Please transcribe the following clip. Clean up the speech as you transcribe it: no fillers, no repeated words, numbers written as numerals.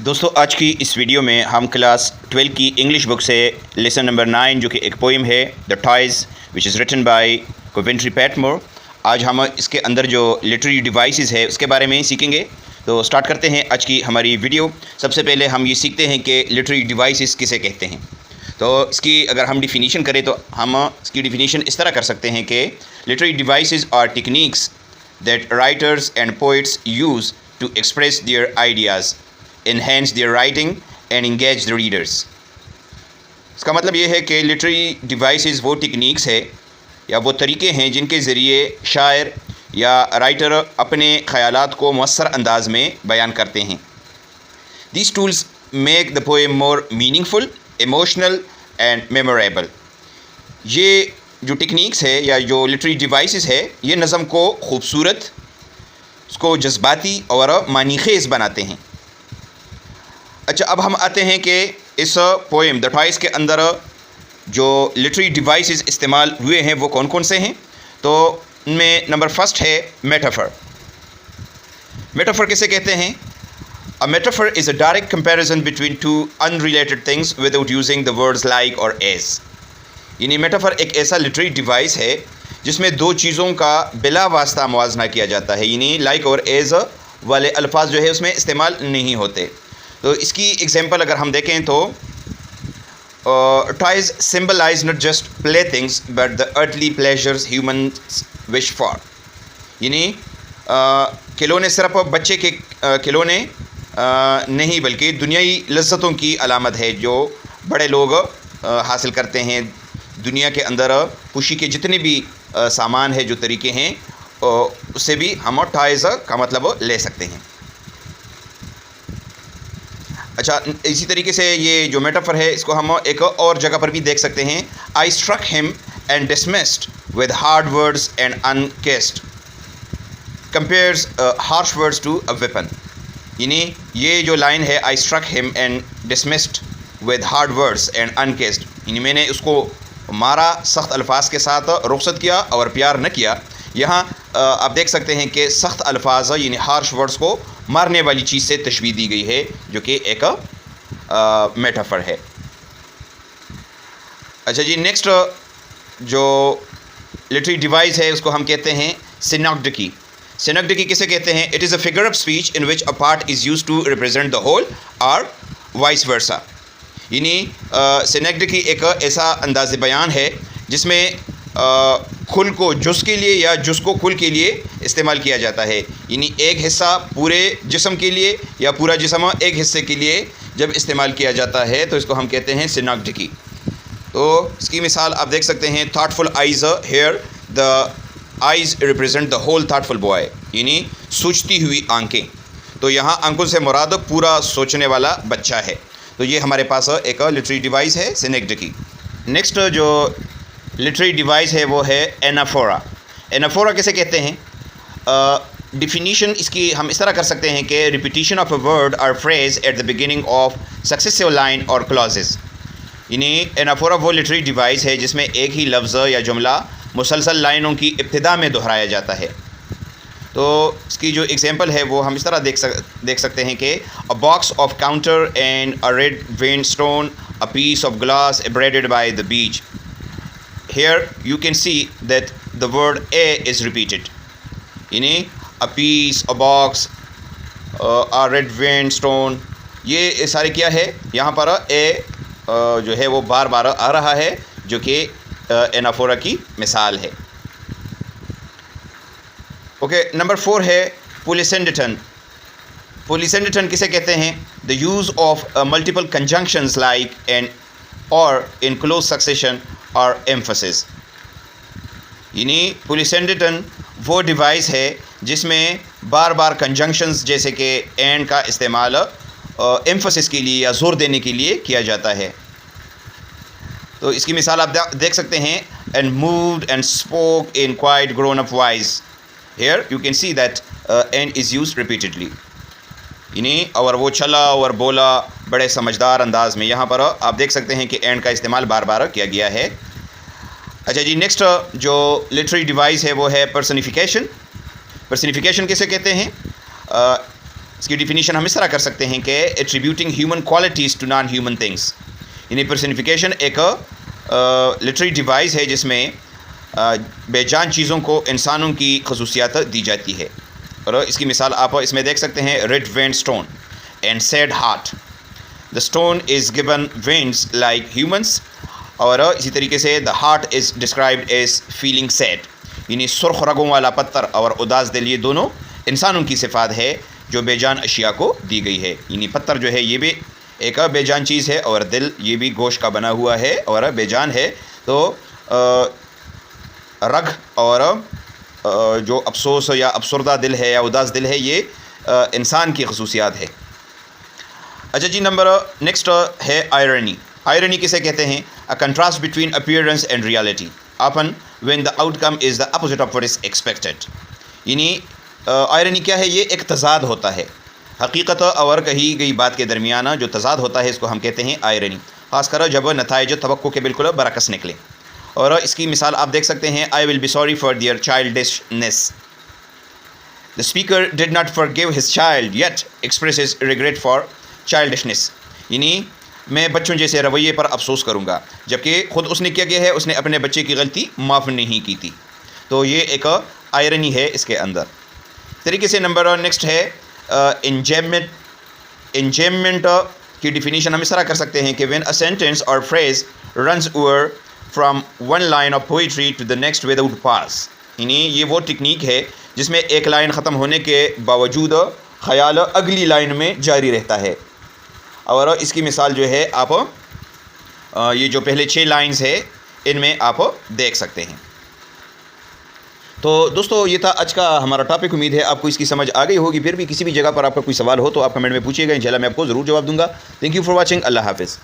دوستو آج کی اس ویڈیو میں ہم کلاس 12 کی انگلش بک سے لیسن نمبر 9 جو کہ ایک پوئم ہے the toys which is written by Coventry Patmore. آج ہم اس کے اندر جو لٹریری ڈیوائسز ہے اس کے بارے میں سیکھیں گے. تو سٹارٹ کرتے ہیں آج کی ہماری ویڈیو. سب سے پہلے ہم یہ سیکھتے ہیں کہ لٹریری ڈیوائسز کسے کہتے ہیں. تو اس کی اگر ہم ڈیفینیشن کریں تو ہم اس کی ڈیفینیشن اس طرح کر سکتے ہیں کہ literary devices are techniques that writers and poets use to express their ideas, enhance their writing and engage the readers. اس کا مطلب یہ ہے کہ لٹری ڈیوائسز وہ ٹیکنیکس ہے یا وہ طریقے ہیں جن کے ذریعے شاعر یا رائٹر اپنے خیالات کو مؤثر انداز میں بیان کرتے ہیں. These tools make the poem more meaningful, emotional and memorable. یہ جو ٹیکنیکس ہے یا جو لٹری ڈیوائسز ہے یہ نظم کو خوبصورت, اس کو جذباتی اور معنی خیز بناتے ہیں. اچھا, اب ہم آتے ہیں کہ اس پوئم دا ٹوائز کے اندر جو لٹری ڈیوائسز استعمال ہوئے ہیں وہ کون کون سے ہیں. تو ان میں نمبر فرسٹ ہے میٹافر. میٹافر کسے کہتے ہیں؟ A metaphor is a direct comparison between two unrelated things without using the words like or as. یعنی میٹافر ایک ایسا لٹری ڈیوائس ہے جس میں دو چیزوں کا بلا واسطہ موازنہ کیا جاتا ہے, یعنی لائک اور ایز والے الفاظ جو ہے اس میں استعمال نہیں ہوتے. تو اس کی ایگزامپل اگر ہم دیکھیں تو toys symbolise not just play things but the earthly pleasures humans wish for. یعنی کھلونے صرف بچے کے کھلونے نہیں بلکہ دنیائی لذتوں کی علامت ہے جو بڑے لوگ حاصل کرتے ہیں. دنیا کے اندر خوشی کے جتنے بھی سامان ہے, جو طریقے ہیں, اس سے بھی ہم ٹوائز کا مطلب لے سکتے ہیں. اچھا, اسی طریقے سے یہ جو میٹافر ہے اس کو ہم ایک اور جگہ پر بھی دیکھ سکتے ہیں. I struck him and dismissed with hard words and unkissed compares harsh words to a weapon. یعنی یہ جو لائن ہے I struck him and dismissed with hard words and unkissed, یعنی میں نے اس کو مارا, سخت الفاظ کے ساتھ رخصت کیا اور پیار نہ کیا. یہاں آپ دیکھ سکتے ہیں کہ سخت الفاظ یعنی ہارش ورڈز کو مارنے والی چیز سے تشبیہ دی گئی ہے جو کہ ایک میٹافر ہے. اچھا جی, نیکسٹ جو لٹری ڈیوائس ہے اس کو ہم کہتے ہیں سینیکڈکی. سینیکڈکی کسے کہتے ہیں؟ It is a figure of speech in which a part is used to represent the whole or vice versa. یعنی سینیکڈکی ایک ایسا انداز بیان ہے جس میں کھل کو جز کے لیے یا جز کو کھل کے لیے استعمال کیا جاتا ہے. یعنی ایک حصہ پورے جسم کے لیے یا پورا جسم ایک حصے کے لیے جب استعمال کیا جاتا ہے تو اس کو ہم کہتے ہیں سینیکڈکی. تو اس کی مثال آپ دیکھ سکتے ہیں, thoughtful eyes here the eyes represent the whole thoughtful boy, یعنی سوچتی ہوئی آنکھیں. تو یہاں آنکھوں سے مراد پورا سوچنے والا بچہ ہے. تو یہ ہمارے پاس ایک لٹری ڈیوائس ہے سینیکڈکی. نیکسٹ جو لٹری ڈیوائس ہے وہ ہے اینافورا. اینافورا کسے کہتے ہیں؟ ڈیفینیشن اس کی ہم اس طرح کر سکتے ہیں کہ repetition of a word or phrase at the beginning of successive line or clauses. یعنی اینافورا وہ لٹری ڈیوائس ہے جس میں ایک ہی لفظ یا جملہ مسلسل لائنوں کی ابتدا میں دہرایا جاتا ہے. تو اس کی جو ایگزامپل ہے وہ ہم اس طرح دیکھ سکتے ہیں کہ a box of counters and a red vein stone a piece of glass abraded by the beach. Here you can see that the word a is repeated. یعنی a piece, a box, a red vein stone, یہ سارے کیا ہے یہاں پر a جو ہے وہ بار بار آ رہا ہے جو کہ اینافورا کی مثال ہے. اوکے, نمبر 4 ہے پولیسینڈیٹن. پولیسینڈیٹن کسے کہتے ہیں؟ the use of multiple conjunctions like and or in close succession اور ایمفسس. یعنی پولیسینڈیٹن وہ ڈیوائس ہے جس میں بار بار کنجنکشنز جیسے کہ اینڈ کا استعمال ایمفسس کے لیے یا زور دینے کے لیے کیا جاتا ہے. تو اس کی مثال آپ دیکھ سکتے ہیں, and moved and spoke in quiet grown up wise. Here you can see that and is used repeatedly. یعنی اور وہ چلا اور بولا بڑے سمجھدار انداز میں. یہاں پر آپ دیکھ سکتے ہیں کہ اینڈ کا استعمال بار بار کیا گیا ہے. اچھا جی, نیکسٹ جو لٹری ڈیوائس ہے وہ ہے پرسنیفیکیشن. پرسنیفیکیشن کسے کہتے ہیں؟ اس کی ڈیفینیشن ہم اس طرح کر سکتے ہیں کہ attributing human qualities to non human things, یعنی پرسنیفیکیشن ایک لٹری ڈیوائس ہے جس میں بے جان چیزوں کو انسانوں کی خصوصیات دی جاتی ہے. اور اس کی مثال آپ اس میں دیکھ سکتے ہیں، red veined stone and sad heart. The stone is given veins like humans, اور اسی طریقے سے the heart is described as feeling sad, یعنی سرخ رگوں والا پتھر اور اداس دل، یہ دونوں انسانوں کی صفات ہے جو بے جان اشیاء کو دی گئی ہے. یعنی پتھر جو ہے یہ بھی ایک بے جان چیز ہے، اور دل یہ بھی گوشت کا بنا ہوا ہے اور بے جان ہے. تو رگ اور جو افسوس یا افسردہ دل ہے یا اداس دل ہے، یہ انسان کی خصوصیات ہے. اچھا جی، نیکسٹ ہے آئرنی. آئرنی کسے کہتے ہیں؟ A contrast between appearance and reality often when the outcome is the opposite of what is expected. یعنی آئرنی کیا ہے؟ یہ ایک تضاد ہوتا ہے، حقیقت اور کہی گئی بات کے درمیان جو تضاد ہوتا ہے اس کو ہم کہتے ہیں آئرنی، خاص کر جب نتائج توقع کے بالکل برعکس نکلے. اور اس کی مثال آپ دیکھ سکتے ہیں، I will be sorry for their childishness. The speaker did not forgive his child yet expresses regret for childishness. یعنی میں بچوں جیسے رویے پر افسوس کروں گا، جبکہ خود اس نے کیا کیا ہے، اس نے اپنے بچے کی غلطی معاف نہیں کی تھی. تو یہ ایک آئرنی ہے اس کے اندر. طریقے سے نیکسٹ ہے انجیمنٹ. انجیمنٹ کی ڈیفینیشن ہم اس طرح کر سکتے ہیں کہ when a sentence or phrase runs over from one line of poetry to the next without pause. یعنی یہ وہ ٹیکنیک ہے جس میں ایک لائن ختم ہونے کے باوجود خیال اگلی لائن میں جاری رہتا ہے. اور اس کی مثال جو ہے آپ یہ جو پہلے 6 لائنز ہے ان میں آپ دیکھ سکتے ہیں. تو دوستو یہ تھا آج کا ہمارا ٹاپک. امید ہے آپ کو اس کی سمجھ آ گئی ہوگی. پھر بھی کسی بھی جگہ پر آپ کا کوئی سوال ہو تو آپ کمنٹ میں پوچھیے گا، انشاءاللہ میں آپ کو ضرور جواب دوں گا. Thank you for watching. اللہ حافظ.